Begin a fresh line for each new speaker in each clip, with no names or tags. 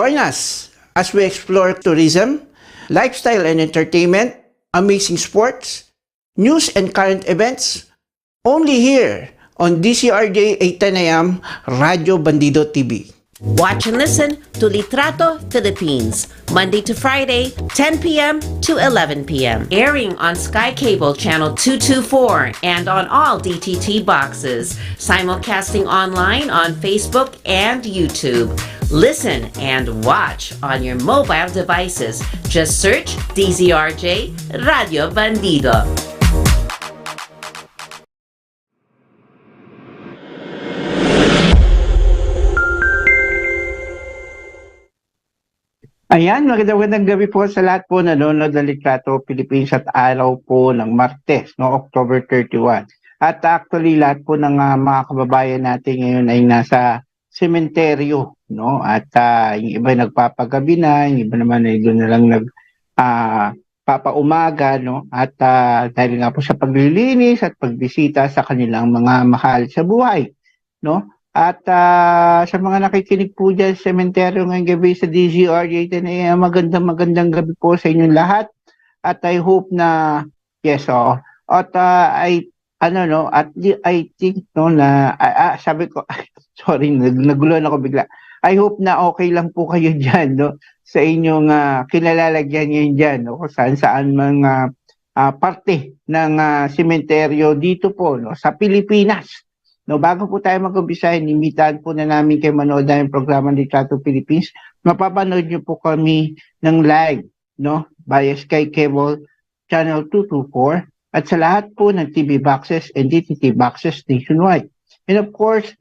Join us as we explore tourism, lifestyle and entertainment, amazing sports, news and current events, only here on DCRJ 8:10 AM, Radyo Bandido TV.
Watch and listen to Litrato Philippines, Monday to Friday, 10 p.m. to 11 p.m. Airing on Sky Cable Channel 224 and on all DTT boxes. Simulcasting online on Facebook and YouTube. Listen and watch on your mobile devices. Just search DZRJ Radio Bandido.
Ayan, magandang gabi po sa lahat po nanonood ng Litrato Philippines at araw po ng Martes, no, October 31. At actually, lahat po ng mga kababayan natin ngayon ay nasa sementeryo, no? At yung iba nagpapagabi na, yung iba naman ay doon na lang papaumaga, no? At dahil nga po sa paglilinis at pagbisita sa kanilang mga mahal sa buhay, no? At sa mga nakikinig po dyan sa sementeryo ngayong gabi sa DZRJ 10 AM, magandang gabi po sa inyong lahat. At I hope na, yes, at I think, no, na, sabi ko, sorry, naguluhan ako bigla. I hope na okay lang po kayo dyan, no, sa inyong kinalalagyan ngayon dyan, no, kung saan mga parte ng sementeryo dito po, no, sa Pilipinas. No, bago po tayo mag-umpisa, inimbitahan po na namin kayo manood ng programa ng Litrato Philippines. Mapapanood niyo po kami ng live, no, via Sky Cable Channel 224 at sa lahat po ng TV boxes and DTT boxes nationwide. And of course,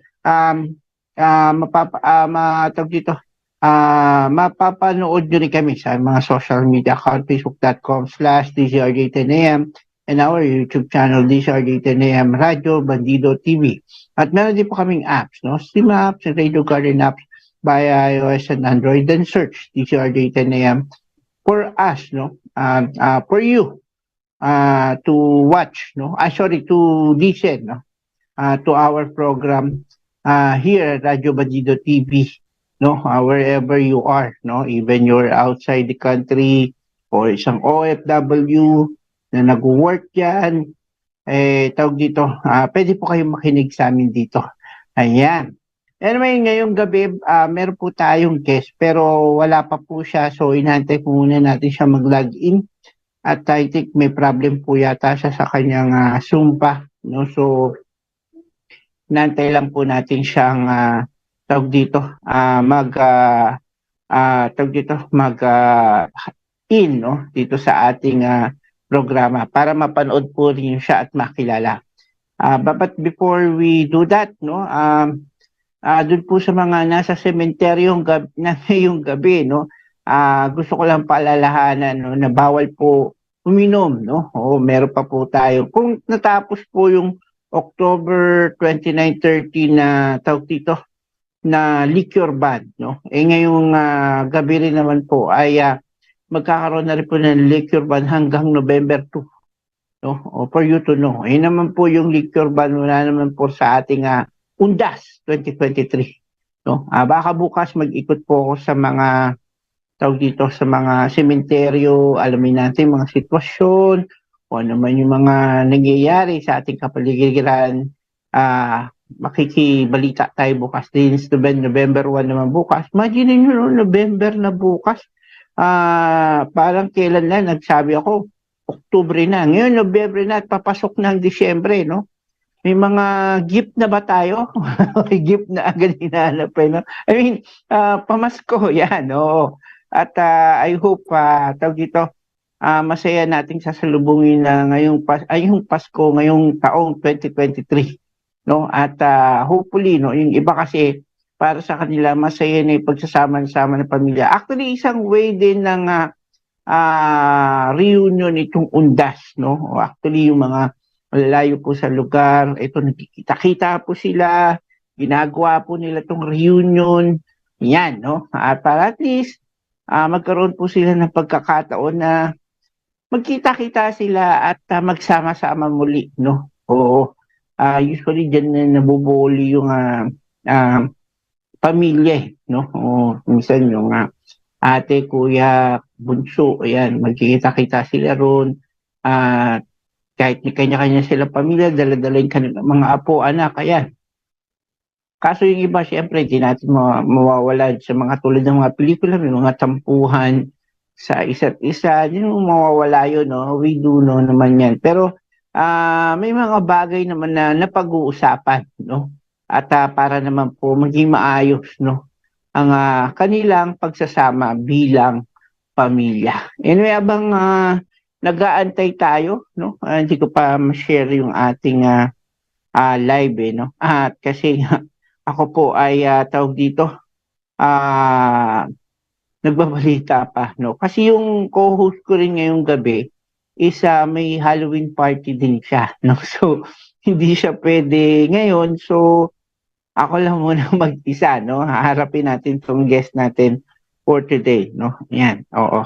mapapanood nyo rin kami sa mga social media account, facebook.com/DZRJ10AM and our YouTube channel, DZRJ10AM Radio Bandido TV. At meron din po kaming apps, no? Steam apps and Radio Garden apps via iOS and Android. Then search DZRJ10AM for us, no? For you to watch, no? To listen, no? To our program here at Radio Bandido TV, no? Wherever you are, no? Even you're outside the country or isang OFW na nag-work yan, tawag dito, pwede po kayong makinig sa amin dito. Ayan. Anyway, ngayong gabi, meron po tayong guest, pero wala pa po siya, so inantay po muna natin siya mag-login. At I think may problem po yata siya sa kanyang Zoompa, no? So, inantay lang po natin siyang, tawag dito, in, no? Dito sa ating programa para mapanood po rin siya at makilala. But before we do that, no, doon po sa mga nasa sementeryo ngayong gabi, no, gusto ko lang paalalahanan, no, na bawal po uminom, no. O meron pa po tayo. Kung natapos po yung October 29-30 na tawag dito na liquor ban, no. Ngayong gabi rin naman po ay magkakaroon na rin po ng liquor ban hanggang November 2. No? O for you to know. Ayun naman po yung liquor ban wala naman po sa ating Undas 2023. No? Baka bukas mag-ikot po ako sa mga tawag dito sa mga sementeryo, alamin natin mga sitwasyon, o ano man yung mga nangyayari sa ating kapaligiran. Makikibalita tayo bukas din. November 1 naman bukas. Imagine nyo, November na bukas. Parang kailan na nagsabi ako Oktubre na, ngayon Nobyembre na at papasok na ang Disyembre, no? May mga gift na ba tayo? May gift na agad hinahanap, no? I mean, pamasko yan, no? At I hope tawag dito, masaya nating sasalubungin na ngayong Pasko ngayong taong 2023, no? At hopefully, no, yung iba kasi para sa kanila masaya na yung pagsasama-sama ng pamilya. Actually, isang way din ng reunion itong Undas, no? Actually, yung mga malalayo po sa lugar, ito nagkikita-kita po sila, ginagawa po nila itong reunion, yan, no? At para at least, magkaroon po sila ng pagkakataon na magkita-kita sila at magsama-sama muli, no? Oo. Usually, dyan na nabubuli yung pamilya, no? O, minsan yung ate, kuya, bunso, ayan, magkikita-kita sila ron. Kahit may kanya-kanya silang pamilya, dala-dala yung kanilang mga apo, anak, ayan. Kaso yung iba, siyempre, di natin mawawala sa mga tulad ng mga pelikula, may mga tampuhan sa isa't isa, di naman mawawala yun, no? We do know naman yan. Pero may mga bagay naman na napag-uusapan, no? At para naman po maging maayos, no? Ang kanilang pagsasama bilang pamilya. Anyway, abang nag-aantay tayo, no? Hindi ko pa ma-share yung ating live, no? At kasi ako po ay tawag dito, nagbabalita pa, no? Kasi yung co-host ko rin ngayong gabi is may Halloween party din siya, no? So, hindi siya pwede ngayon. So, ako lang muna mag-isa, no? Haharapin natin tong guest natin for today, no? Yan, oo.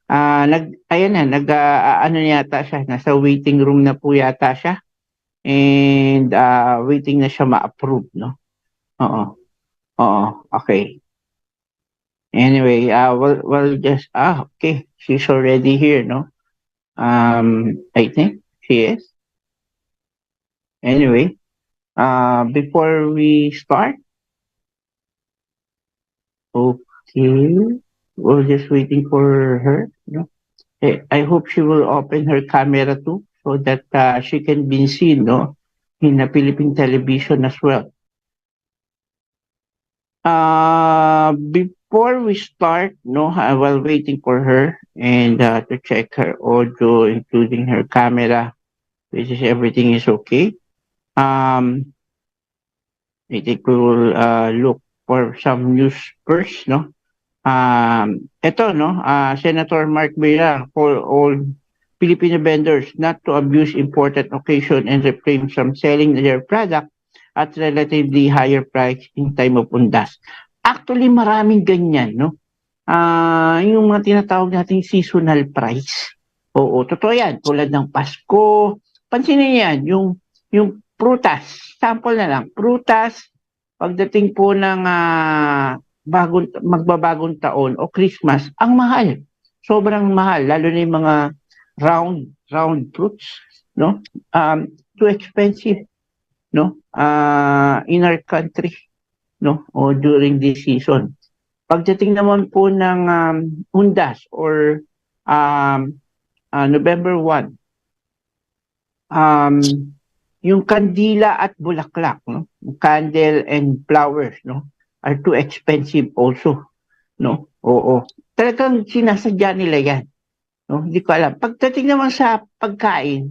Ayan na, ano yata siya, nasa waiting room na po yata siya. And waiting na siya ma-approve, no? Oo. Oo, okay. Anyway, we'll just, okay. She's already here, no? I think she is. Anyway, before we start, okay, we're just waiting for her, no? I hope she will open her camera too, so that she can be seen, no? In the Philippine television as well. Before we start, no, while waiting for her and to check her audio, including her camera, which is everything is okay. I think we will look for some news first, no. Ito, no, Senator Mark Villar for all Filipino vendors not to abuse important occasion and refrain from selling their product at relatively higher price in time of undas. Actually, maraming ganyan, no? Yung mga tinatawag nating seasonal price. Oo, totoo yan. Tulad ng Pasko. Pansinin yan, yung prutas. Sample na lang. Prutas, pagdating po ng magbabagong taon o Christmas, ang mahal. Sobrang mahal. Lalo na yung mga round fruits, no? Too expensive, no? In our country, no? O during this season. Pagdating naman po ng undas or November 1, yung kandila at bulaklak, no? Candle and flowers, no? Are too expensive also, no? Oo. Talagang sinasadya nila yan, no? Hindi ko alam. Pagdating naman sa pagkain,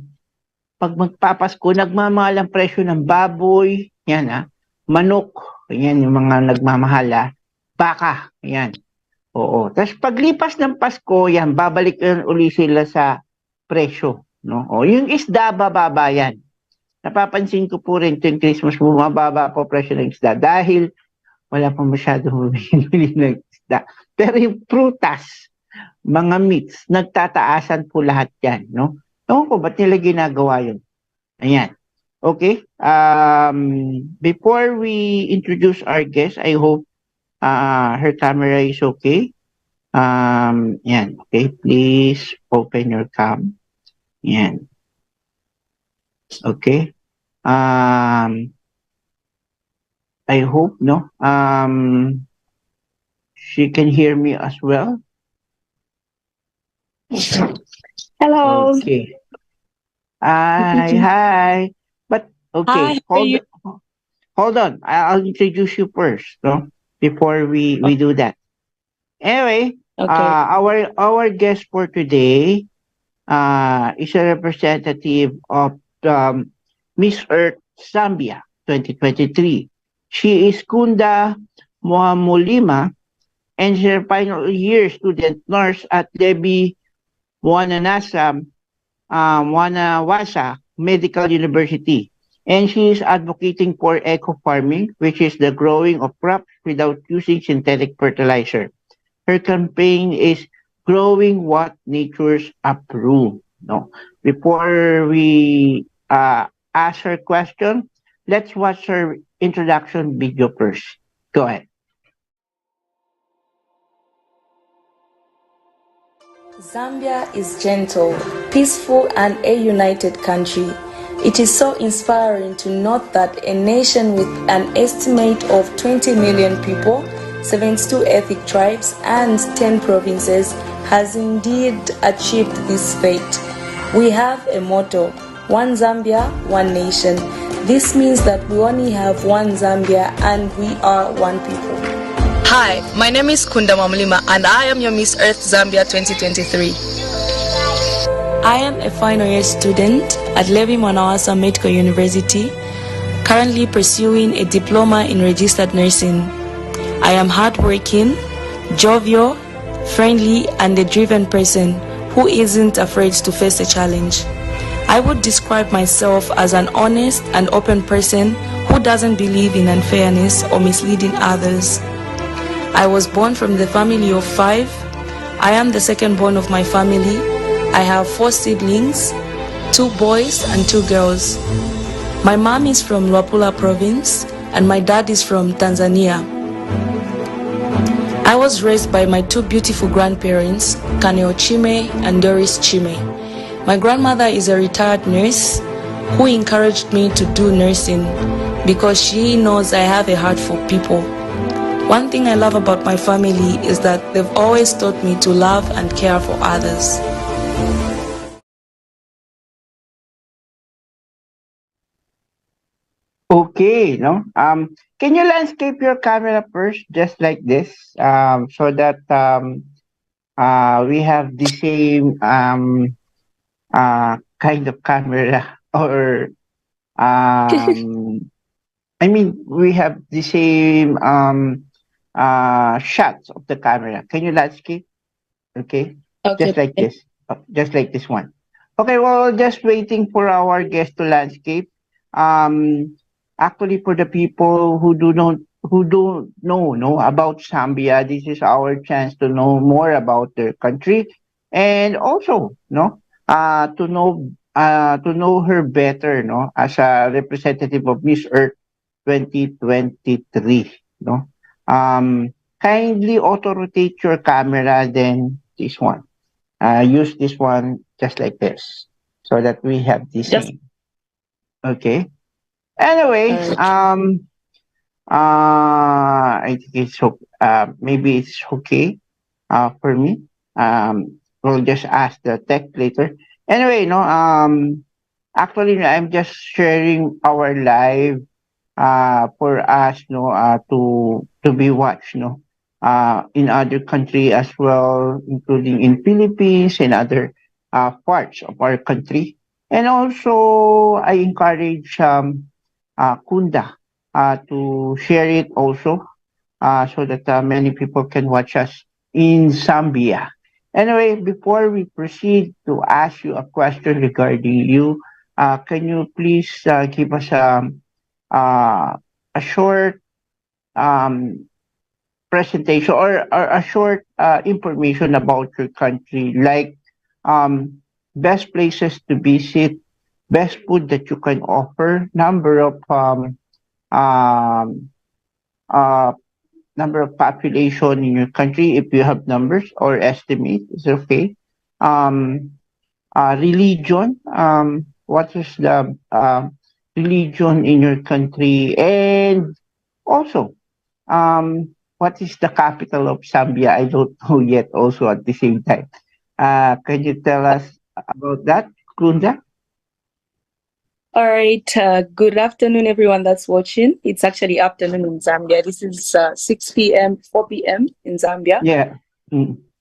pag magpapasko, nagmamahal ang presyo ng baboy, yan manok, yan yung mga nagmamahal baka, yan. Oo. Tapos paglipas ng Pasko, yan, babalik yan uli sila sa presyo, no? O, yung isda, bababa yan. Napapansin ko po rin tuwing Christmas, bumababa po presyo ng isda dahil wala pa masyadong bumili ng isda. Pero yung prutas, mga meats, nagtataasan po lahat yan, no? Ewan ko, ba't nila ginagawa yun? Ayan. Okay. Before we introduce our guest, I hope her camera is okay. Yan. Okay. Please open your cam. Yan. Okay. I hope, no? She can hear me as well.
Hello.
Okay. Hi. But okay,
Hi,
hold on. I'll introduce you first, no? Before we do that. Anyway,
Okay.
our guest for today is a representative of Miss Earth Zambia 2023. She is Kunda Mohamulima and she's a final year student nurse at Wanawasa Medical University. And she is advocating for eco-farming, which is the growing of crops without using synthetic fertilizer. Her campaign is growing what nature's approve. No, before we ask her question, let's watch her introduction video first. Go ahead.
Zambia is gentle, peaceful, and a united country. It is so inspiring to note that a nation with an estimate of 20 million people, 72 ethnic tribes, and 10 provinces has indeed achieved this feat. We have a motto, one Zambia, one nation. This means that we only have one Zambia and we are one people.
Hi, my name is 𝗟𝗶𝘁𝗶𝗶𝗽𝗶 and I am your Miss Earth Zambia 2023.
I am a final year student at 𝗣𝗵𝗶𝗶𝗽𝗶𝗀 University, currently pursuing a diploma in registered nursing. I am hardworking, jovial, friendly, and a driven person who isn't afraid to face a challenge. I would describe myself as an honest and open person who doesn't believe in unfairness or misleading others. I was born from the family of 5. I am the second born of my family. I have 4 siblings, 2 boys and 2 girls. My mom is from 𝗟𝗶𝘶𝗶𝗶𝗽𝗶 province and my dad is from Tanzania. I was raised by my 2 beautiful grandparents, 𝗟𝗶𝘁𝗿𝗃𝗍𝒻𝒍 and 𝗍𝒽𝒻𝒍. My grandmother is a retired nurse who encouraged me to do nursing because she knows I have a heart for people. One thing I love about my family is that they've always taught me to love and care for others.
Okay, no? Can you landscape your camera first, just like this, so that we have the same kind of camera, or I mean, we have the same shots of the camera. Can you landscape? Okay, just like this, just like this one. Okay, well, just waiting for our guest to landscape. Actually, for the people who don't know about Zambia, this is our chance to know more about their country, and also, to know her better, as a representative of Miss Earth 2023, Kindly auto-rotate your camera, then this one. Use this one just like this, so that we have the same. Okay. Anyway, I think maybe it's okay for me. We'll just ask the tech later. Anyway, actually, I'm just sharing our live for us, to be watched, in other country as well, including in Philippines and other parts of our country. And also, I encourage Kunda to share it also, so that many people can watch us in Zambia. Anyway, before we proceed to ask you a question regarding you, can you please give us a short presentation, or a short information about your country, like best places to visit, best food that you can offer, number of population in your country, if you have numbers or estimate, is okay. Religion, what is the religion in your country, and also what is the capital of Zambia? I don't know yet also at the same time. Can you tell us about that, Kunda?
All right. Good afternoon, everyone that's watching. It's actually afternoon in Zambia. This is 6 p.m., 4 p.m. in Zambia.
Yeah.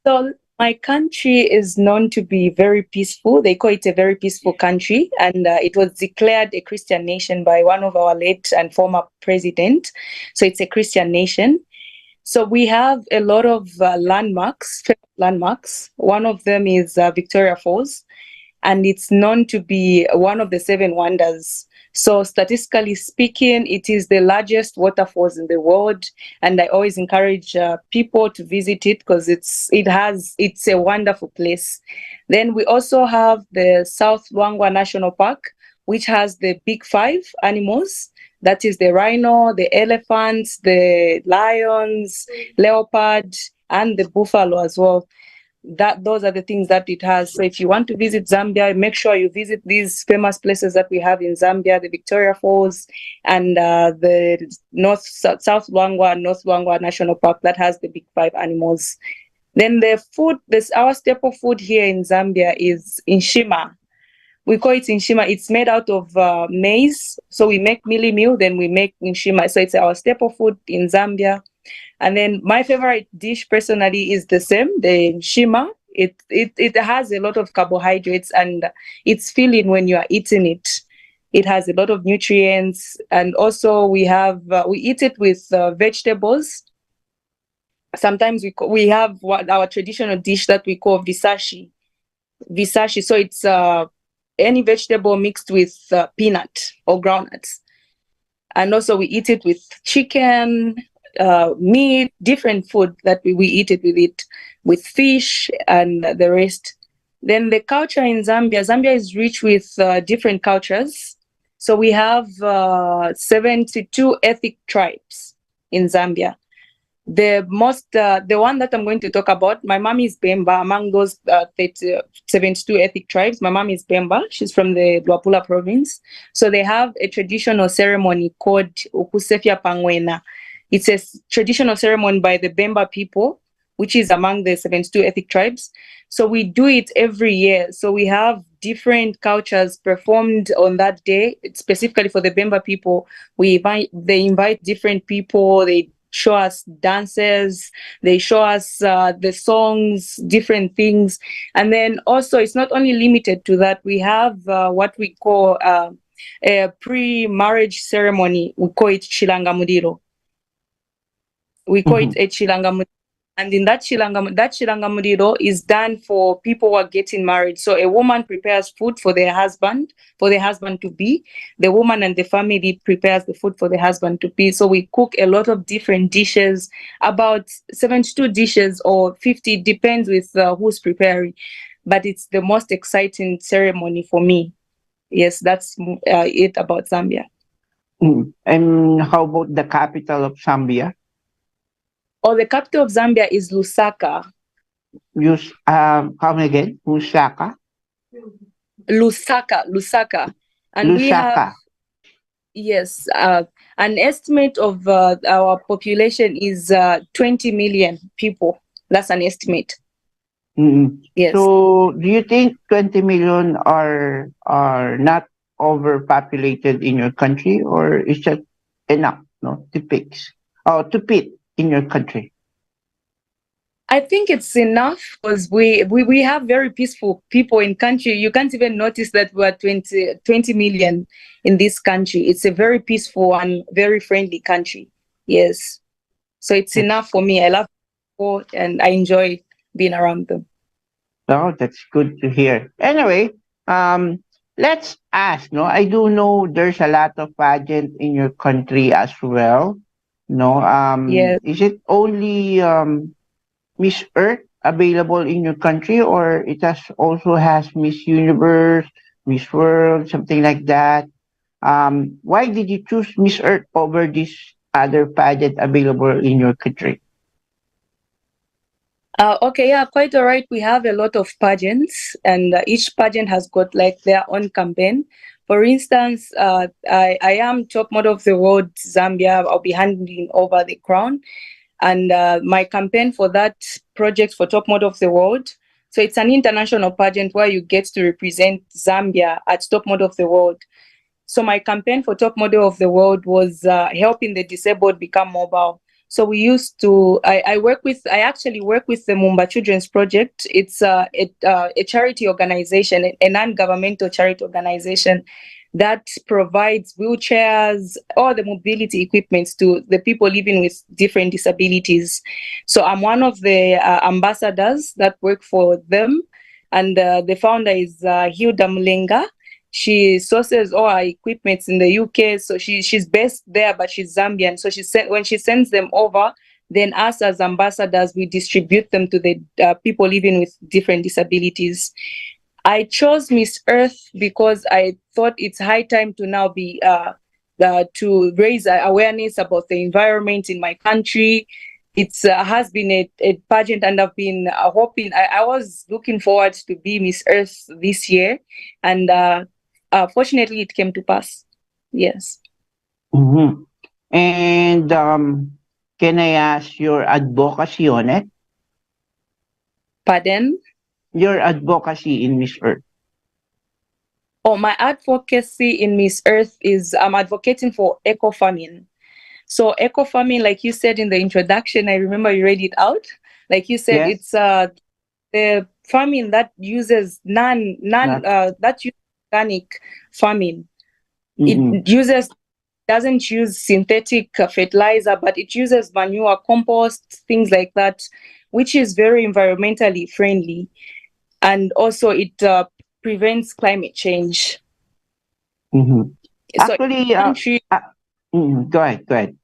So my country is known to be very peaceful. They call it a very peaceful country. And it was declared a Christian nation by one of our late and former president. So it's a Christian nation. So we have a lot of landmarks. One of them is Victoria Falls. And it's known to be one of the 7 wonders. So statistically speaking, it is the largest waterfalls in the world. And I always encourage people to visit it because it's a wonderful place. Then we also have the South Luangwa National Park, which has the big 5 animals. That is the rhino, the elephants, the lions, leopard, and the buffalo as well. those are the things that it has. So if you want to visit Zambia, make sure you visit these famous places that we have in Zambia, the Victoria Falls and the South Luangwa and North Luangwa National Park that has the big 5 animals. Then the food, our staple food here in Zambia is inshima. We call it inshima. It's made out of maize. So we make mealie meal, then we make inshima. So it's our staple food in Zambia. And then my favorite dish personally is the same, the inshima. It has a lot of carbohydrates and it's filling when you are eating it. It has a lot of nutrients. And also we eat it with vegetables. Sometimes we have our traditional dish that we call 𝗣𝗶𝘁𝗍. 𝗣𝗶𝘁𝗍. So it's any vegetable mixed with peanut or groundnuts. And also we eat it with chicken, meat, different food that we eat it with fish and the rest. Then the culture in Zambia is rich with different cultures. So we have 72 ethnic tribes in Zambia. The one that I'm going to talk about, my mom is 𝗣𝗵𝗶𝗹𝗶𝗽𝗽𝗶. Among those 72 ethnic tribes, my mom is 𝗣𝗵𝗶. She's from the 𝗟𝗶𝗶𝗽𝗶𝗀 province. So they have a traditional ceremony called 𝗟𝗶𝗶𝗪𝗀. It's a traditional ceremony by the 𝗣𝗵𝗶 people, which is among the 72 ethnic tribes. So we do it every year. So we have different cultures performed on that day, specifically for the 𝗣𝗵𝗶 people. They invite different people. They show us dances, they show us the songs, different things. And then also it's not only limited to that. We have what we call a pre-marriage ceremony. We call it 𝗟𝗶𝗪𝗪𝗪. We call it a 𝗟𝗶𝗪𝗪𝗪. And in that 𝗟𝗶𝗪𝗪𝗪 is done for people who are getting married. So a woman prepares food for their husband to be. The woman and the family prepares the food for the husband to be. So we cook a lot of different dishes, about 72 dishes or 50, depends with who's preparing. But it's the most exciting ceremony for me. Yes, that's it about Zambia.
And how about the capital of Zambia?
Oh, the capital of Zambia is Lusaka.
Come again? Lusaka?
Lusaka. And
Lusaka.
we have, yes, an estimate of our population is 20 million people. That's an estimate. Yes.
So do you think 20 million are not overpopulated in your country, or is that enough to fit in your country?
I think it's enough because we have very peaceful people in country. You can't even notice that we're 20 million in this country. It's a very peaceful and very friendly country. Yes. So it's enough for me. I love people and I enjoy being around them.
Oh, that's good to hear. Anyway, let's ask. I do know there's a lot of pageant in your country as well.
Yes.
Is it only Miss Earth available in your country, or it also has Miss Universe, Miss World, something like that? Why did you choose Miss Earth over this other pageant available in your country?
Okay, yeah, quite all right. We have a lot of pageants, and each pageant has got like their own campaign. For instance, I am top model of the world, Zambia. I'll be handing over the crown. And my campaign for that project for top model of the world. So it's an international pageant where you get to represent Zambia at top model of the world. So my campaign for top model of the world was helping the disabled become mobile. So we used to, I actually work with the 𝗵𝗶𝗶𝗪𝗪𝗪 Children's Project. It's a charity organization, a non-governmental charity organization that provides wheelchairs, all the mobility equipments to the people living with different disabilities. So I'm one of the ambassadors that work for them. And the founder is 𝗟𝗶𝗪𝗪𝗪𝗪𝗪𝗪𝗪. She sources all her equipment in the UK. So she's based there, but she's Zambian. So when she sends them over, then us as ambassadors, we distribute them to the people living with different disabilities. I chose Miss Earth because I thought it's high time to now be to raise awareness about the environment in my country. it's has been a pageant, and I've been hoping. I was looking forward to be Miss Earth this year, and fortunately, it came to pass. Yes.
Mhm. And can I ask your advocacy on it?
Pardon?
Your advocacy in Miss Earth.
Oh, my advocacy in Miss Earth is I'm advocating for eco farming. So eco farming, like you said in the introduction, I remember you read it out. Like you said,
Yes.
it's the farming that uses
Not.
that uses organic farming. It
Mm-mm.
doesn't use synthetic fertilizer, but it uses manure, compost, things like that, which is very environmentally friendly, and also it prevents climate change.
Mm-hmm.
So
Actually,
country
go ahead. Go ahead.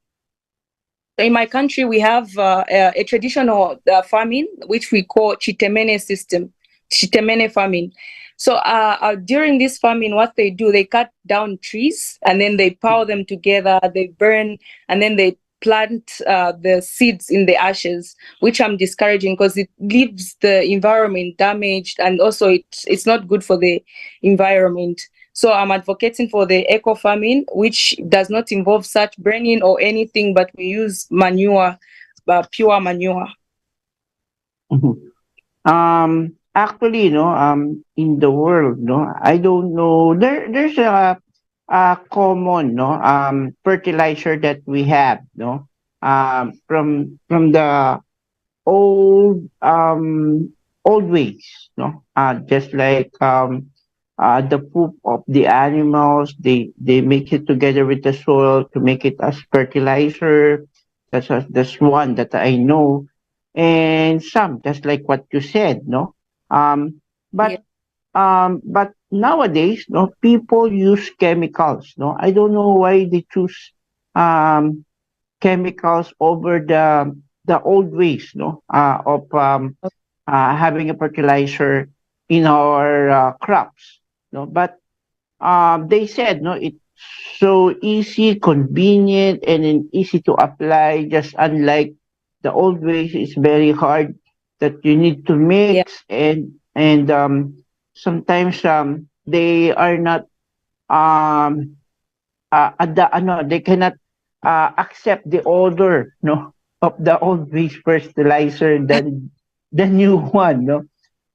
in my country, we have a traditional farming, which we call 𝗟𝗶𝗶𝗽𝗶𝗽𝗃 system, 𝗟𝗶𝗃 farming. So during this farming, what they do, they cut down trees and then they pile them together, they burn, and then they plant the seeds in the ashes, which I'm discouraging because it leaves the environment damaged, and also it's not good for the environment. So I'm advocating for the eco farming, which does not involve such burning or anything, but we use manure, pure manure.
Mhm. Actually, no, in the world, no, I don't know. There's a common, no, fertilizer that we have, no, from the old, old ways, no, just like the poop of the animals, they mix it together with the soil to make it as fertilizer. That's one that I know, and some just like what you said, no. Um,
Yeah.
but nowadays, no, people use chemicals. No, I don't know why they choose um chemicals over the old ways, no, of having a fertilizer in our crops. No, but they said, no, it's so easy, convenient, and then easy to apply. Just unlike the old ways, it's very hard that you need to
Yeah.
mix, and sometimes they are not they cannot accept the odor, no, of the old ways fertilizer than the new one, no.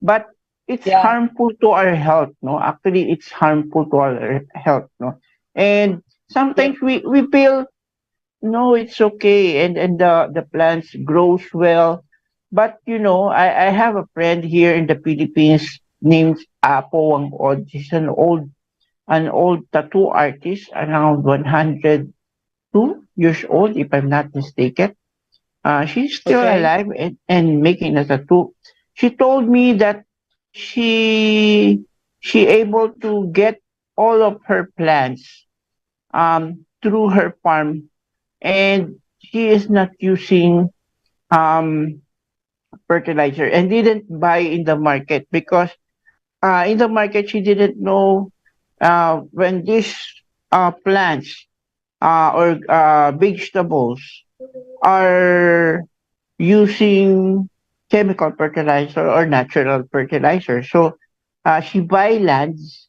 But it's
Yeah.
harmful to our health, no. Actually, it's harmful to our health, no. And
Yeah.
sometimes we feel no, it's okay, and the plants grows well. But I have a friend here in the Philippines named 𝗟𝗶𝗁𝗃𝗃𝗃𝗃. He's an old tattoo artist, around 102 years old, if I'm not mistaken. She's still
Okay.
alive and making a tattoo. She told me that she able to get all of her plants through her farm, and she is not using um fertilizer and didn't buy in the market because in the market she didn't know when these plants or vegetables are using chemical fertilizer or natural fertilizer. So she buy lands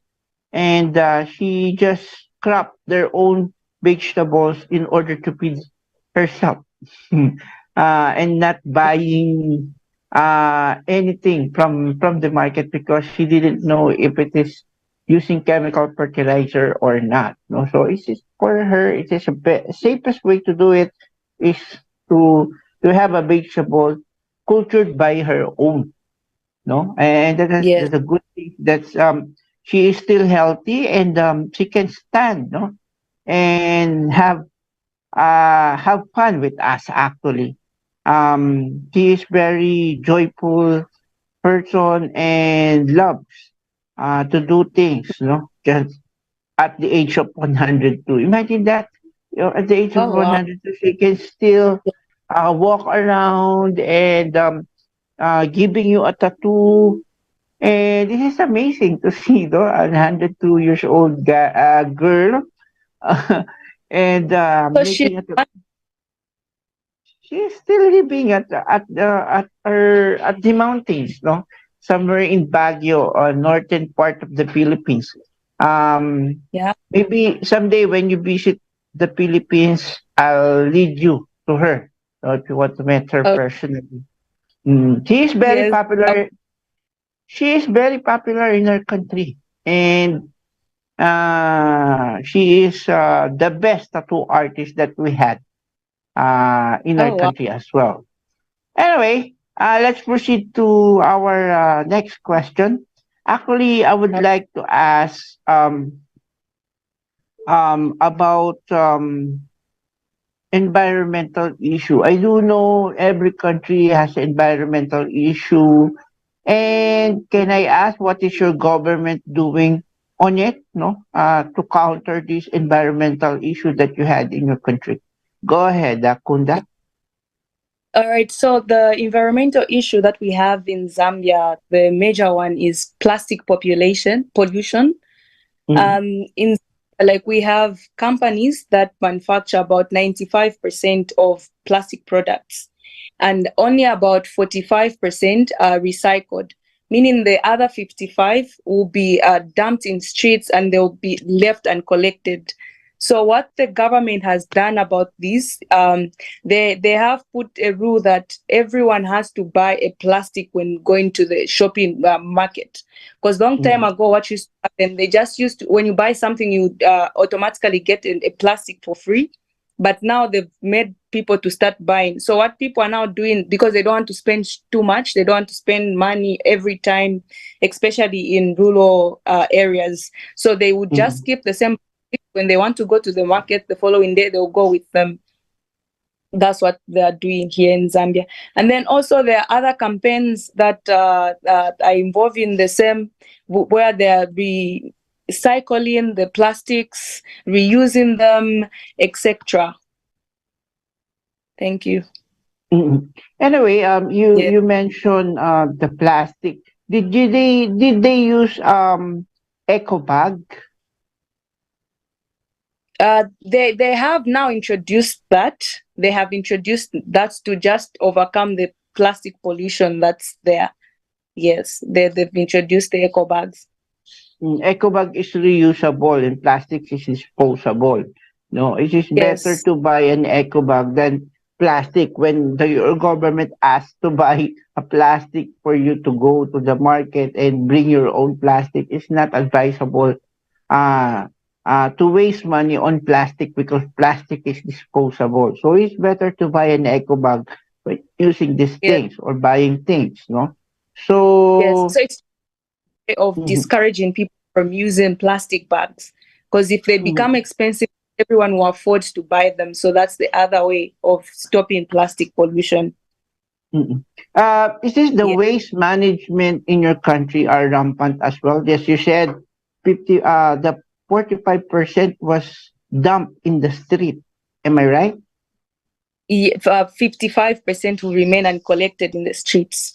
and she just crop their own vegetables in order to feed herself and not buying anything from the market because she didn't know if it is using chemical fertilizer or not. No, so it's just for her. It is safest way to do it is to to have a vegetable cultured by her own. No, and
Yes.
that's a good thing. That's she is still healthy and she can stand, no, and have fun with us actually. He is very joyful person and loves to do things, no, just at the age of 102. Imagine that, at the age of
Oh wow.
102, she can still walk around and giving you a tattoo. And this is amazing to see, no, a 102 years old girl and
So she's
making a tattoo. she's still living at the mountains, no, somewhere in Baguio, northern part of the Philippines.
Yeah.
Maybe someday when you visit the Philippines, I'll lead you to her, if you want to meet her
Oh,
personally. She is very
yes.
popular. She is very popular in her country, and she is the best tattoo artist that we had in our
Oh, wow.
country as well. Anyway, let's proceed to our next question. Actually, I would like to ask about environmental issue. I do know every country has environmental issue. And can I ask what is your government doing on it, no, to counter this environmental issue that you had in your country? Go ahead, Kunda.
All right. So the environmental issue that we have in Zambia, the major one is plastic population pollution.
Mm,
In like we have companies that manufacture about 95% of plastic products, and only about 45% are recycled, meaning the other 55 will be dumped in streets and they'll be left uncollected. So what the government has done about this, they have put a rule that everyone has to buy a plastic when going to the shopping market. Because long time
mm,
ago, what used to happen, they just used to, when you buy something, you automatically get a plastic for free. But now they've made people to start buying. So what people are now doing, because they don't want to spend too much, they don't want to spend money every time, especially in rural areas. So they would just
mm,
keep the same. When they want to go to the market the following day, they'll go with them. That's what they are doing here in Zambia. And then also there are other campaigns that are involved in the same, where they are recycling the plastics, reusing them, etc. Thank you.
mm. Anyway, you
Yeah.
you mentioned the plastic. Did they use eco bag?
They have now introduced that. They have introduced that to just overcome the plastic pollution that's there. Yes, they've introduced the eco bags.
Eco bag is reusable and plastic is disposable. No, it is better
Yes.
to buy an eco bag than plastic when your government asks to buy a plastic for you to go to the market and bring your own plastic. It's not advisable uh, to waste money on plastic because plastic is disposable. So it's better to buy an eco bag by using these
Yes.
things or buying things, no?
Yes.
So,
So it's a way of
mhm,
discouraging people from using plastic bags, because if they become
mhm,
expensive, everyone will afford to buy them. So that's the other way of stopping plastic pollution.
mhm. Is this the
Yeah.
waste management in your country are rampant as well? Yes, you said the 45% was dumped in the street. Am I right?
55% will remain uncollected in the streets.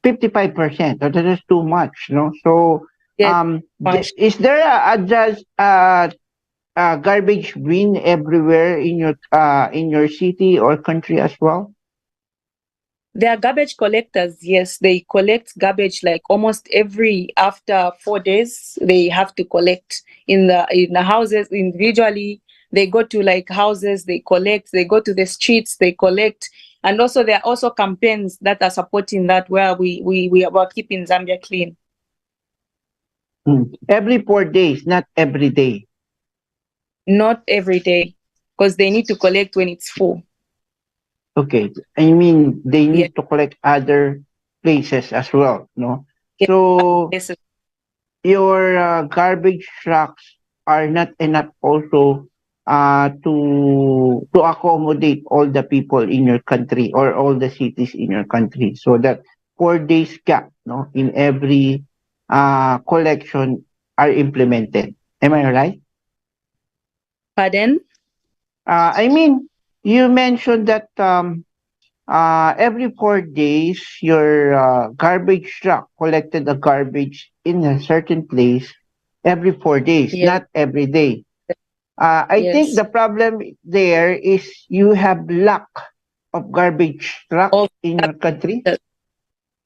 55%. That is too much, no? So,
Yes, much.
is there a just garbage bin everywhere in your city or country as well?
They are garbage collectors. Yes, they collect garbage like almost every after 4 days. They have to collect in the houses individually. They go to like houses, they collect. They go to the streets, they collect. And also there are also campaigns that are supporting that, where we are keeping Zambia clean.
Every 4 days, not every day.
Not every day, because they need to collect when it's full.
Okay. I mean, they
Yeah.
need to collect other places as well, no?
Yes.
So
Yes.
your garbage trucks are not enough also to accommodate all the people in your country or all the cities in your country. So that 4 days gap, no, in every collection are implemented. Am I right?
Pardon?
I mean, you mentioned that every 4 days, your garbage truck collected the garbage in a certain place every 4 days,
Yes.
not every day. I think
Yes.
the problem there is you have luck of garbage truck
Of
in your country?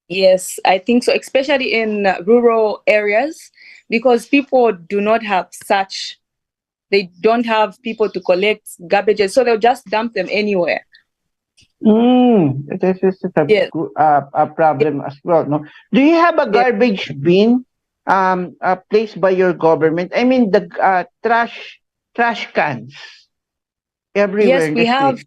Yes, I think so, especially in rural areas, because people do not have such, they don't have people to collect garbages, so they'll just dump them anywhere.
This is
Yes,
a problem as well. No, do you have a
yes,
garbage bin placed by your government? I mean the trash cans everywhere
yes,
in
we
the
have
street.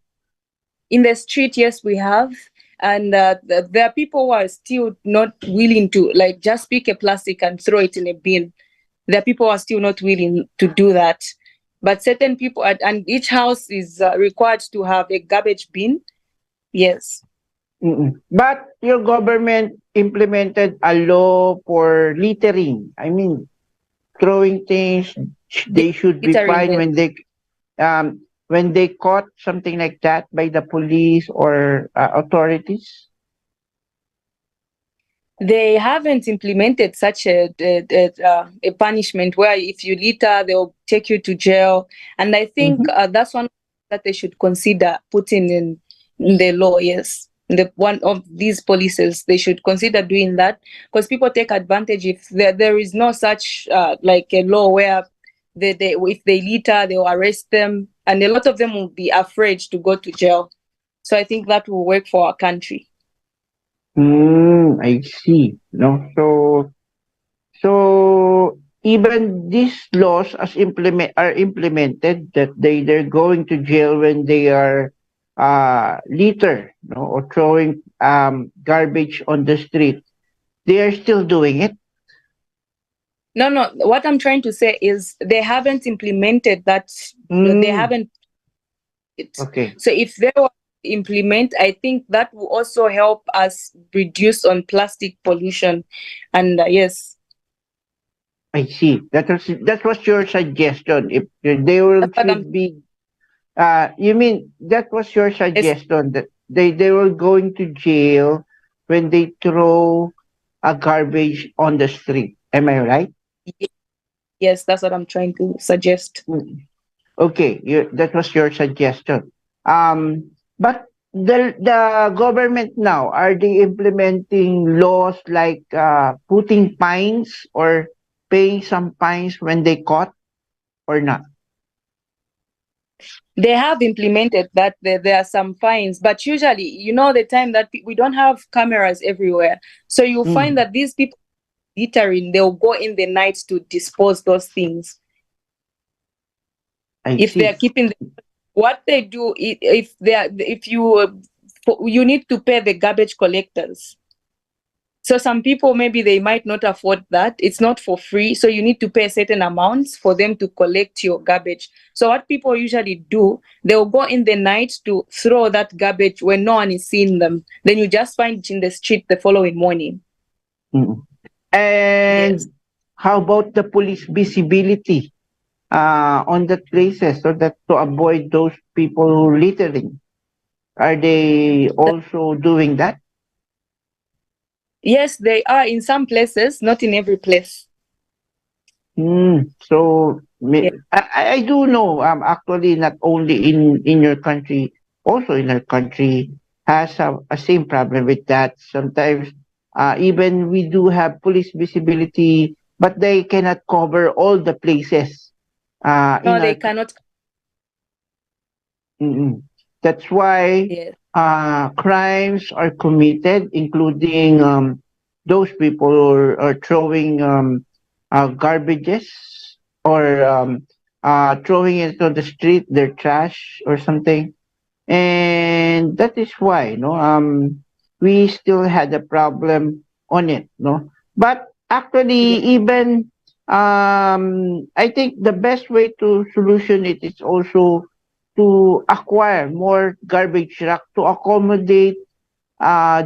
in the street. Yes, we have, and there are people who are still not willing to like just pick a plastic and throw it in a bin. There are people who are still not willing to do that, but certain people, and each house is required to have a garbage bin. Yes.
But your government implemented a law for littering. I mean, throwing things.
Yes,
They should be
littering,
fined
yes.
when they caught something like that by the police or authorities.
They haven't implemented such a punishment where if you litter, they'll take you to jail. And I think
Mm-hmm.
that's one that they should consider putting in the law. Yes, the one of these policies, they should consider doing that because people take advantage if there is no such like a law where they if they litter, they will arrest them, and a lot of them will be afraid to go to jail. So I think that will work for our country.
I see. No, so even these laws as implemented that they're going to jail when they are litter, no, or throwing garbage on the street. They are still doing it.
No, no. What I'm trying to say is they haven't implemented that. They
Mm,
haven't. It.
okay,
So if they were to implement, I think that will also help us reduce on plastic pollution. And yes,
I see. That was your suggestion. If they will
that's what I'm.
should be, you mean that was your
Yes,
suggestion that they were going to jail when they throw a garbage on the street. Am I right?
yes, that's what I'm trying to suggest.
Mm. Okay, that was your suggestion. But the government now, are they implementing laws like putting fines or paying some fines when they caught or not?
They have implemented that. There are some fines, but usually, the time that we don't have cameras everywhere, so you'll find
Mm,
that these people littering, they'll go in the night to dispose those things.
I
If they are
see.
keeping what they do, if you need to pay the garbage collectors. So some people, maybe they might not afford that. It's not for free, so you need to pay certain amounts for them to collect your garbage. So what people usually do, they'll go in the night to throw that garbage when no one is seeing them, then you just find it in the street the following morning.
Mm.
Yes.
And how about the police visibility on the places so that to avoid those people littering? Are they also doing that?
Yes, they are in some places, not in every place.
So
Yeah.
I do know actually not only in your country, also in our country has a same problem with that. Sometimes even we do have police visibility, but they cannot cover all the places in
No,
our
they cannot.
Mm-mm. That's why
Yes.
crimes are committed, including those people who are throwing garbages or throwing it on the street, their trash or something. And that is why, no, we still had a problem on it, no. But
Yeah.
actually, even I think the best way to solution it is also to acquire more garbage truck to accommodate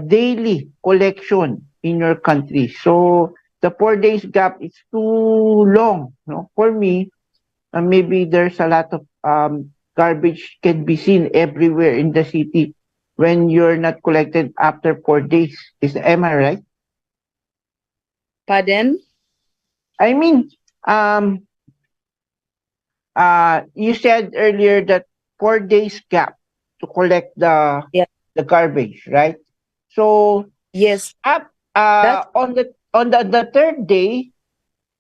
daily collection in your country. So the 4 days gap is too long, no, for me. Maybe there's a lot of garbage can be seen everywhere in the city when you're not collected after 4 days. Am I right?
Pardon?
I mean, um, you said earlier that 4 days gap to collect the
Yeah.
the garbage, right? So
Yes,
up
that's
on the third day,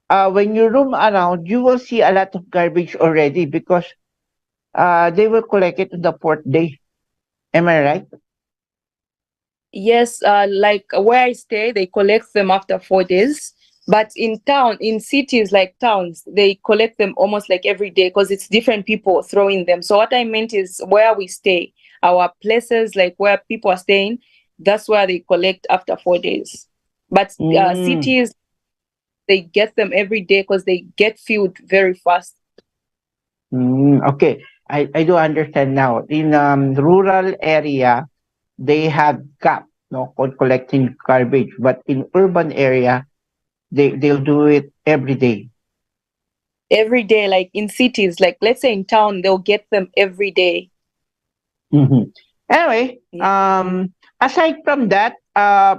when you roam around, you will see a lot of garbage already because they will collect it on the fourth day. Am I right?
yes. Like where I stay, they collect them after 4 days. But in town, in cities like towns, they collect them almost like every day because it's different people throwing them. So what I meant is where we stay, our places like where people are staying, that's where they collect after 4 days. But
Mm,
cities, they get them every day because they get filled very fast.
okay. I do understand now. In rural area, they have cap, no, on collecting garbage, but in urban area, they'll do it every day.
Every day, like in cities, like let's say in town, they'll get them every day.
Mhm. Anyway,
Yeah.
aside from that,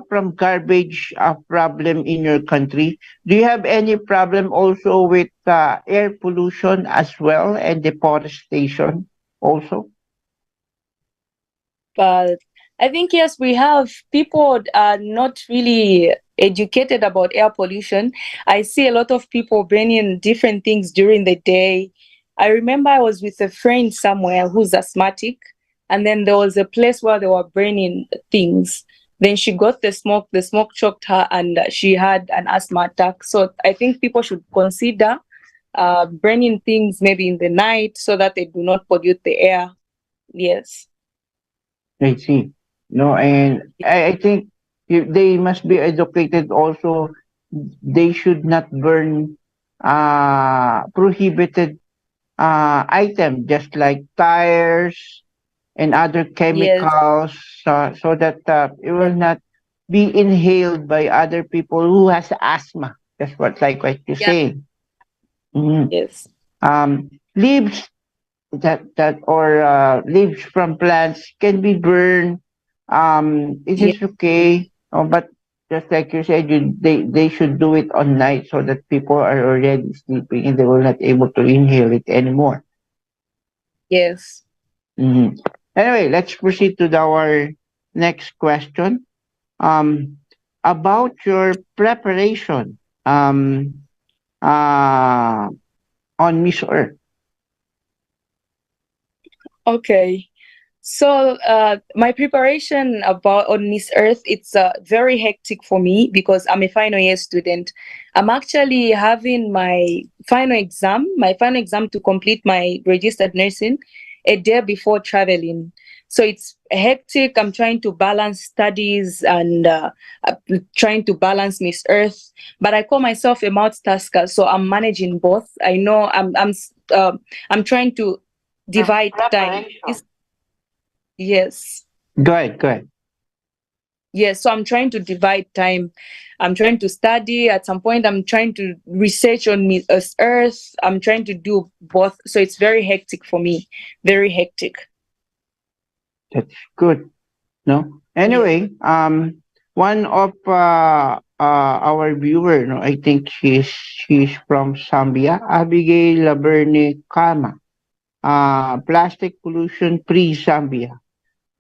from garbage problem in your country, do you have any problem also with air pollution as well and deforestation also?
But I think, yes, we have people are not really educated about air pollution. I see a lot of people burning different things during the day. I remember I was with a friend somewhere who's asthmatic, and then there was a place where they were burning things. Then she got the smoke choked her, and she had an asthma attack. So I think people should consider burning things maybe in the night so that they do not pollute the air. Yes.
I see. No, and I think they must be educated also. They should not burn prohibited item just like tires and other
Yes.
chemicals, so that it will
Yes.
not be inhaled by other people who has asthma. That's what you
Yeah.
say. Mhm.
Yes.
Leaves that or leaves from plants can be burned. It
Yeah.
is okay, but just like you said, they should do it on night so that people are already sleeping and they will not able to inhale it anymore.
Yes.
Mhm. Anyway, let's proceed to our next question. Um, about your preparation uh, on Miss Earth.
Okay. So my preparation about on Miss Earth, it's very hectic for me because I'm a final year student. I'm actually having my final exam to complete my registered nursing a day before traveling. So it's hectic. I'm trying to balance studies and trying to balance Miss Earth. But I call myself a multitasker, so I'm managing both. I know I'm trying to divide time.
Preparation.
Yes.
Go ahead, go ahead.
Yes. So I'm trying to divide time. I'm trying to study. At some point, I'm trying to research on Earth. I'm trying to do both. So it's very hectic for me. Very hectic.
That's good. No.
Yeah.
Anyway, one of our viewer, no, I think she's from Zambia, 𝗟𝗶𝘁𝗶𝗶𝗽𝗀. Plastic pollution free Zambia.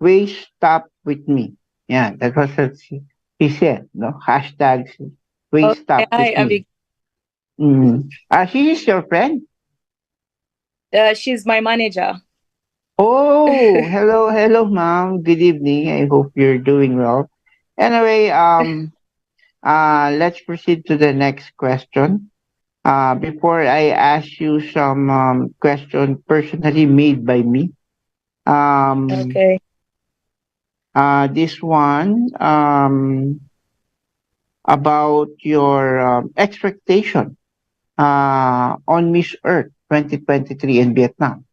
Waste stop with me. Yeah, that was what he said. No, hashtag waste
Okay.
stop
Hi,
with me.
Abby.
She is your friend.
She's my manager.
Oh, hello, hello, ma'am. Good evening. I hope you're doing well. Anyway, let's proceed to the next question. Before I ask you some question personally made by me. Um,
Okay.
this one about your expectation on Miss Earth 2023 in Vietnam.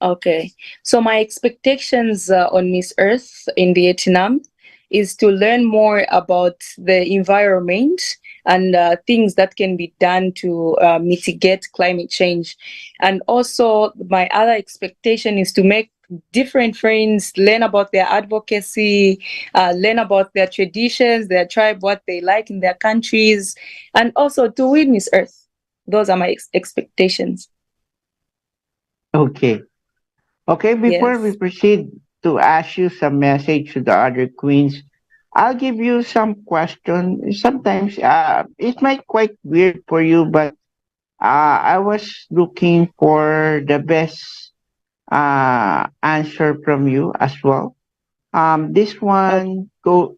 Okay. So my expectations on Miss Earth in Vietnam is to learn more about the environment and things that can be done to mitigate climate change. And also, my other expectation is to make different friends, learn about their advocacy, learn about their traditions, their tribe, what they like in their countries, and also to win Miss Earth. Those are my expectations.
Okay. Okay, before we
Yes.
proceed to ask you some message to the other queens. I'll give you some question. Sometimes it might quite weird for you, but I was looking for the best answer from you as well. This one go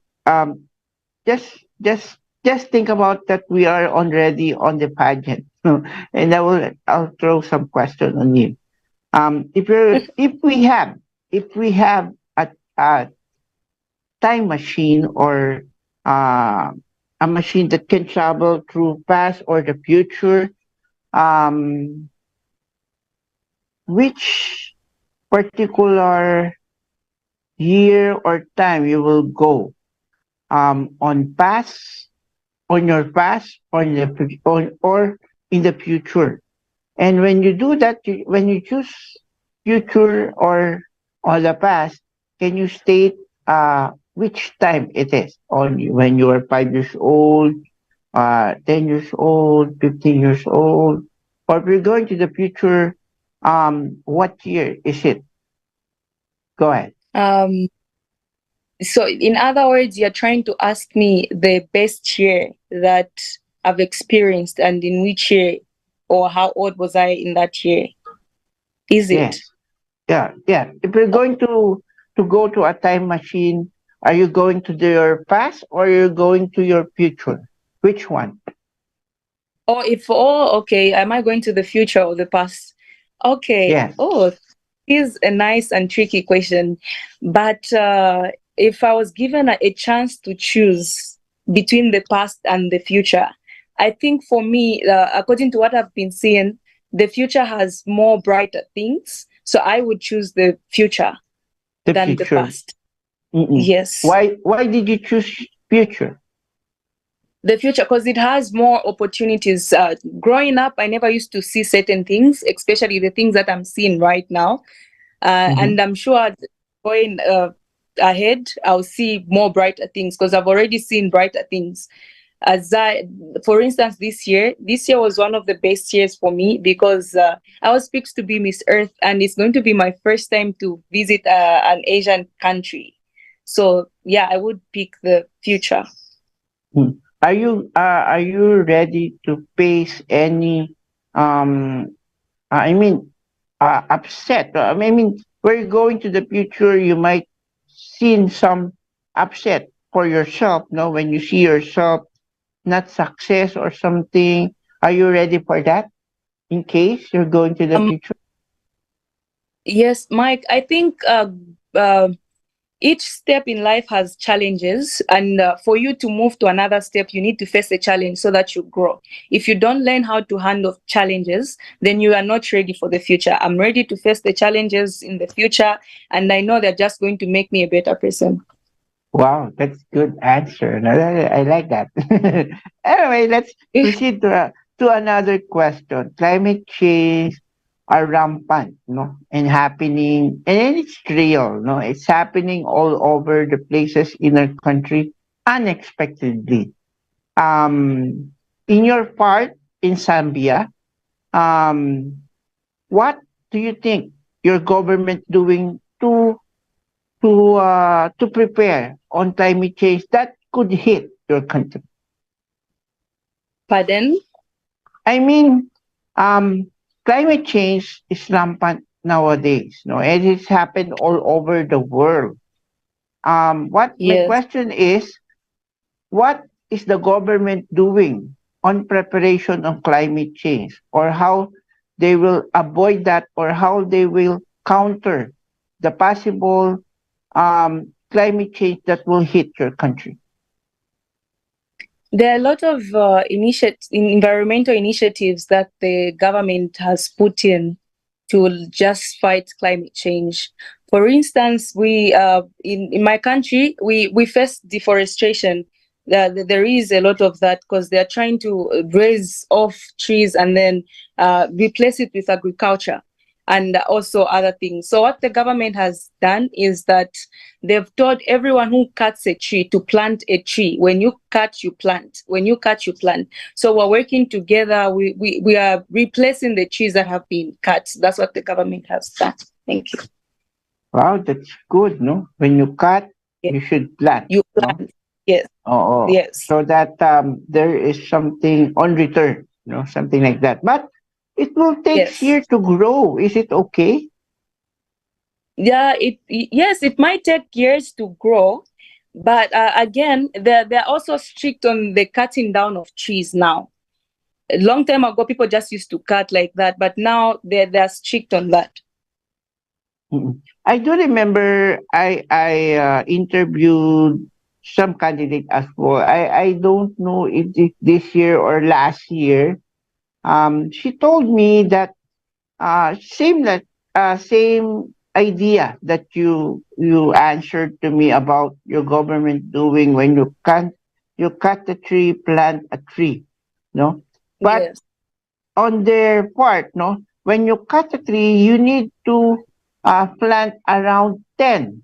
just just just think about that we are already on the pageant, and I'll throw some question on you. If we have a time machine or uh, a machine that can travel through past or the future, um, which particular year or time you will go on past, on your past, or in the or in the future. And when you do that, when you choose future or the past, can you state which time it is? On when you are 5 years old, 10 years old, 15 years old, or if you're going to the future, what year is it? Go ahead.
So in other words, you're trying to ask me the best year that I've experienced and in which year or how old was I in that year? Is it?
Yes. Yeah. If you're going to go to a time machine, are you going to your past or are you going to your future? Which one?
Okay, am I going to the future or the past? Okay.
Yes.
Oh, is a nice and tricky question. But if I was given a chance to choose between the past and the future, I think for me, according to what I've been seeing, the future has more brighter things. So I would choose the future than the past. Yes.
Why did you choose future?
The future, because it has more opportunities. Growing up, I never used to see certain things, especially the things that I'm seeing right now. And I'm sure going ahead, I'll see more brighter things because I've already seen brighter things. For instance, this year was one of the best years for me because I was picked to be Miss Earth, and it's going to be my first time to visit an Asian country. So yeah, I would pick the future.
Are you ready to face any upset? I mean, where you're going to the future, you might see some upset for yourself, no? When you see yourself not success or something, are you ready for that? In case you're going to the future.
Yes, Mike. I think each step in life has challenges, and for you to move to another step, you need to face a challenge so that you grow. If you don't learn how to handle challenges, then you are not ready for the future. I'm ready to face the challenges in the future, and I know they're just going to make me a better person.
Wow, that's good answer. I like that. Anyway, let's proceed to another question. Climate change are rampant, no, and happening, and it's real, no. It's happening all over the places in our country unexpectedly. In your part in Zambia, what do you think your government doing to prepare on climate change that could hit your country?
Pardon?
I mean, climate change is rampant nowadays, no, and it's happened all over the world. My question is, what is the government doing on preparation of climate change, or how they will avoid that, or how they will counter the possible climate change that will hit your country?
There are a lot of environmental initiatives that the government has put in to just fight climate change. For instance, we in my country, we face deforestation. There is a lot of that because they're trying to raise off trees and then replace it with agriculture and also other things. So what the government has done is that they've told everyone who cuts a tree to plant a tree. When you cut, you plant. When you cut, you plant. So we're working together. We are replacing the trees that have been cut. That's what the government has done. Thank you.
Wow, that's good, no? When you cut,
Yeah.
you should plant,
You
no?
plant. Yes.
Oh,
Yes.
so that there is something on return, something like that. But it will take
Yes.
years to grow. Is it okay?
Yeah. Yes, it might take years to grow, but again, they're also strict on the cutting down of trees now. A long time ago, people just used to cut like that, but now they're strict on that.
Mm-mm. I do remember I interviewed some candidate as well. I don't know if it's this year or last year. She told me that same idea that you answered to me about your government doing when you cut the tree, plant a tree, no. But
Yes.
on their part, no, when you cut a tree, you need to plant around 10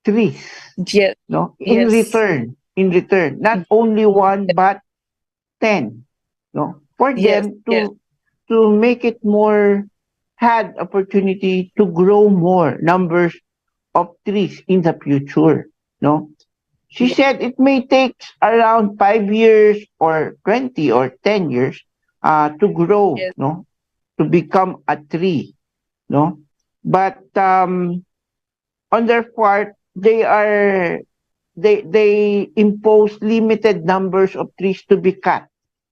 trees,
Yes.
no,
Yes.
in return, not only one but 10, no, for
Yes.
them
Yes.
to make it more, had opportunity to grow more numbers of trees in the future, no. She
Yes.
said it may take around 5 years or 20 or 10 years to grow,
Yes.
no, to become a tree, no. But on their part, they impose limited numbers of trees to be cut,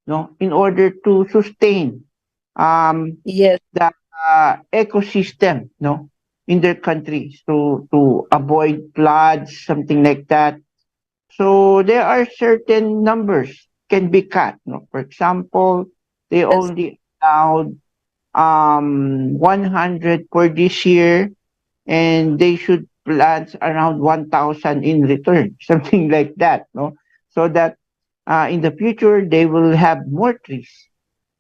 no, in order to sustain um,
Yes.
the ecosystem, no, in their countries, to avoid floods, something like that. So there are certain numbers can be cut. No? For example, they
Yes.
only allowed 100 for this year, and they should plant around 1,000 in return, something like that. No, so that in the future they will have more trees.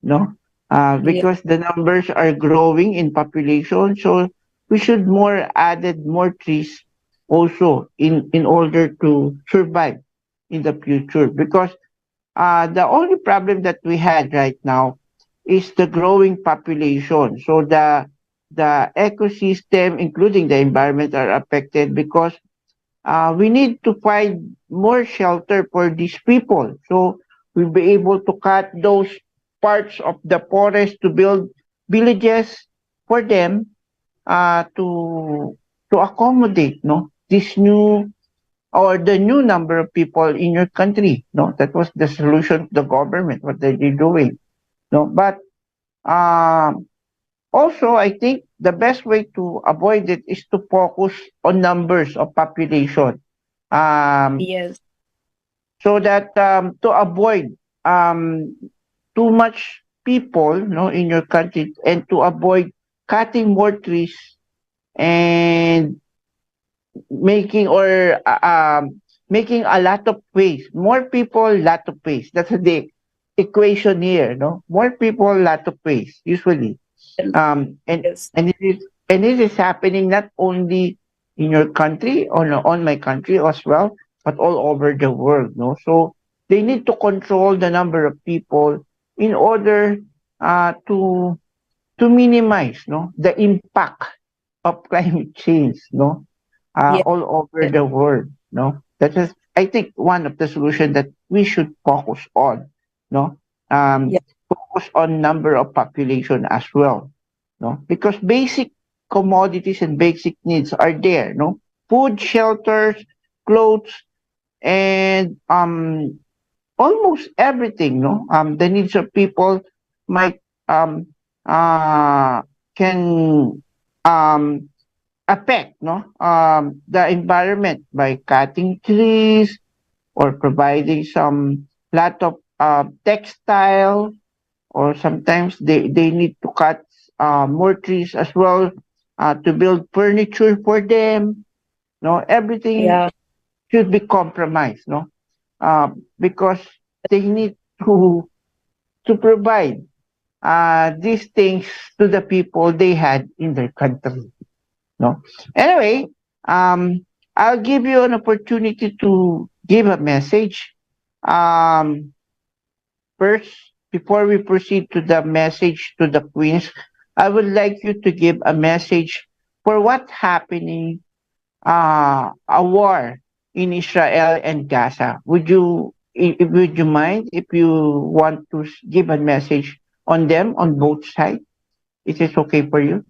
No,
Yes.
because the numbers are growing in population, so we should more added more trees also in order to survive in the future. Because the only problem that we had right now is the growing population. So the ecosystem, including the environment, are affected because we need to find more shelter for these people. So we'll be able to cut those parts of the forest to build villages for them to accommodate, no, this new or the new number of people in your country. No, that was the solution to the government. What are they doing? No, but um, also I think the best way to avoid it is to focus on numbers of population. Um,
Yes.
so that to avoid um, too much people, no, in your country, and to avoid cutting more trees and making or making a lot of waste. More people, lot of waste. That's the equation here, no? More people, lot of waste, usually. Um, and
Yes.
and it is happening not only in your country, on my country as well, but all over the world, no? So they need to control the number of people in order to minimize, no, the impact of climate change, no,
Yes.
all over
Yes.
the world, no. That is, I think, one of the solutions that we should focus on, no.
Yes.
Focus on number of population as well, no, because basic commodities and basic needs are there, no, food, shelters, clothes, and almost everything, no, the needs of people might um uh can um affect, no, the environment by cutting trees or providing some lot of textile, or sometimes they need to cut more trees as well to build furniture for them, no, everything
Yeah.
should be compromised, no, because they need to provide these things to the people they had in their country, no. Anyway, I'll give you an opportunity to give a message. Um, First, before we proceed to the message to the queens, I would like you to give a message for what's happening, a war in Israel and Gaza. Would you mind if you want to give a message on them on both sides? Is it okay for you?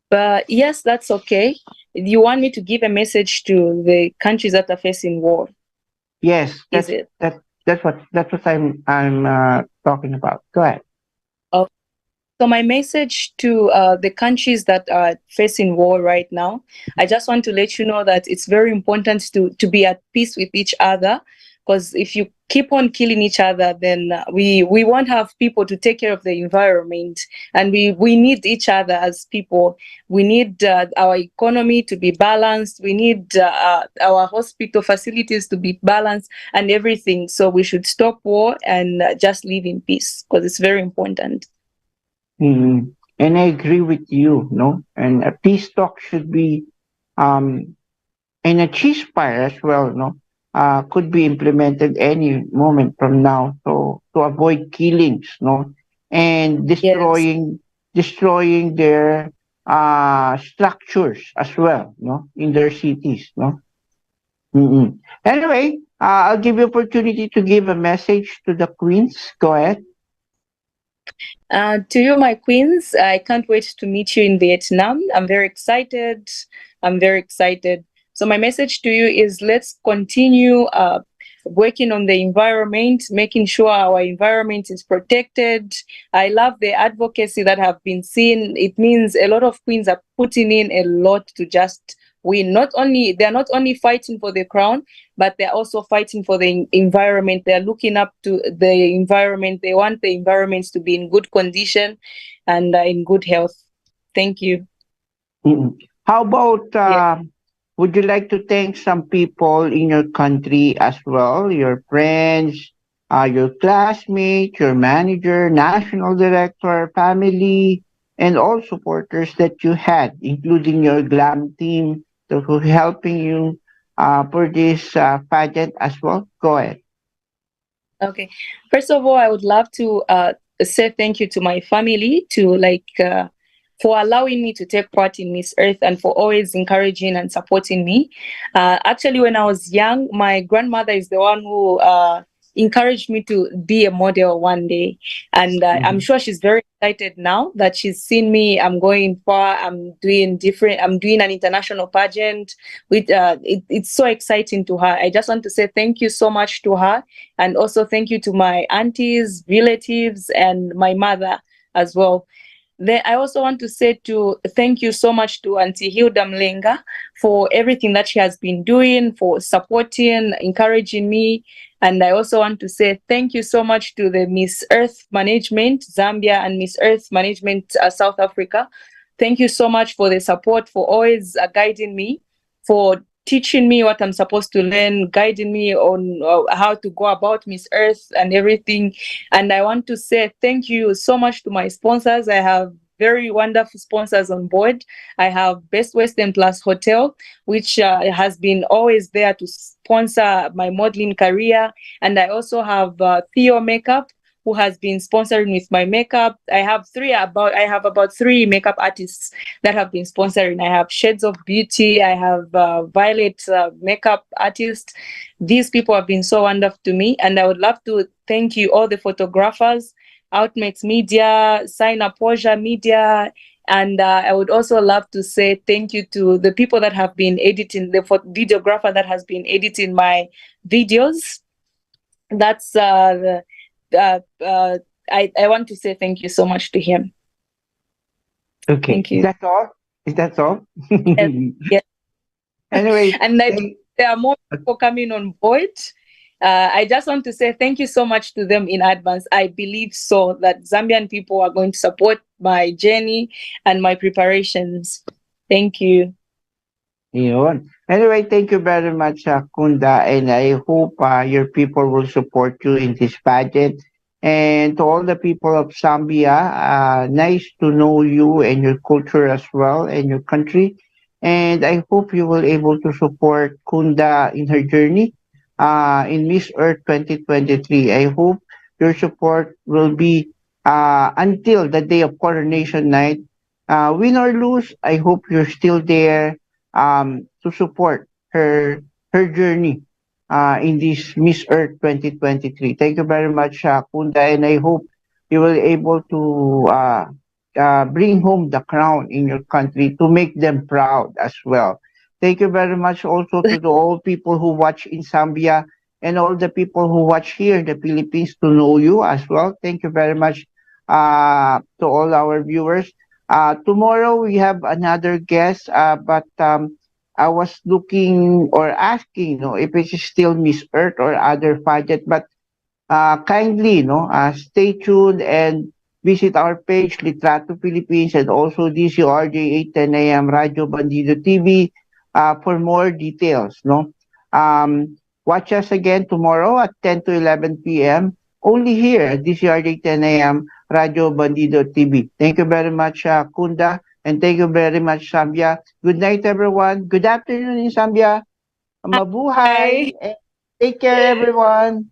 But yes, that's okay. You want me to give a message to the countries that are facing war?
Yes,
Is it?
that's what I'm talking about. Go ahead.
So my message to the countries that are facing war right now, I just want to let you know that it's very important to be at peace with each other, because if you keep on killing each other, then we won't have people to take care of the environment, and we need each other as people. We need our economy to be balanced. We need our hospital facilities to be balanced and everything. So we should stop war and just live in peace, because it's very important.
Mhm. And I agree with you, no? And a peace talk should be, um, and a ceasefire as well, no? Could be implemented any moment from now, so to avoid killings, no? And
Yes.
destroying their structures as well, no? In their cities, no? Mm-mm. Anyway, I'll give you opportunity to give a message to the queens. Go ahead.
To you, my queens, I can't wait to meet you in Vietnam. I'm very excited. I'm very excited. So my message to you is, let's continue working on the environment, making sure our environment is protected. I love the advocacy that have been seen. It means a lot of queens are putting in a lot to just win. They're not only fighting for the crown, but they're also fighting for the environment. They're looking up to the environment. They want the environments to be in good condition and in good health. Thank you.
Mm-mm. How about,
Yeah.
would you like to thank some people in your country as well? Your friends, your classmates, your manager, national director, family, and all supporters that you had, including your glam team that were helping you for this pageant as well? Go ahead.
Okay. First of all, I would love to say thank you to my family, to for allowing me to take part in Miss Earth and for always encouraging and supporting me. Actually, when I was young, my grandmother is the one who encouraged me to be a model one day, and I'm
Mhm.
sure she's very excited now that she's seen me. I'm going far. I'm doing different. I'm doing an international pageant. It's so exciting to her. I just want to say thank you so much to her, and also thank you to my aunties, relatives, and my mother as well. Then I also want to say to thank you so much to Auntie 𝗟𝗶𝘁𝗿𝗀 for everything that she has been doing, for supporting, encouraging me. And I also want to say thank you so much to the Miss Earth Management Zambia and Miss Earth Management South Africa. Thank you so much for the support, for always guiding me, for teaching me what I'm supposed to learn, guiding me on how to go about Miss Earth and everything. And I want to say thank you so much to my sponsors. I have very wonderful sponsors on board. I have Best Western Plus Hotel, which has been always there to sponsor my modeling career. And I also have Theo Makeup, who has been sponsoring with my makeup. I have about three makeup artists that have been sponsoring. I have Shades of Beauty. I have Violet makeup artist. These people have been so wonderful to me, and I would love to thank you all the photographers, Outmates Media, 𝗟𝗶𝘁𝗿𝗶𝗽 Media, and I would also love to say thank you to the people that have been editing, the videographer that has been editing my videos. That's uh, uh, I want to say thank you so much to him.
Okay.
Thank you.
Is that all?
Yes, yes.
Anyway,
And there are more people coming on board. I just want to say thank you so much to them in advance. I believe so that Zambian people are going to support my journey and my preparations. Thank you.
yun. Anyway, thank you very much, Kunda, and I hope your people will support you in this pageant. And to all the people of Zambia, nice to know you and your culture as well and your country. And I hope you will able to support Kunda in her journey in Miss Earth 2023. I hope your support will be until the day of coronation night Win or lose, I hope you're still there to support her journey in this Miss Earth 2023. Thank you very much, Kunda, and I hope you will able to bring home the crown in your country to make them proud as well. Thank you very much also to the all people who watch in Zambia and all the people who watch here in the Philippines to know you as well. Thank you very much to all our viewers. Tomorrow we have another guest, but I was looking or asking, if it is still Miss Earth or other pageant, but kindly, stay tuned and visit our page, Litrato Philippines, and also DCRJ 810 AM Radio Bandido TV for more details, no? Watch us again tomorrow at 10 to 11 p.m. only here at DCRJ 10 AM Radio Bandido TV. Thank you very much, Kunda, and thank you very much, Zambia. Good night, everyone. Good afternoon in Zambia. Mabuhay.
Bye.
And take care, everyone.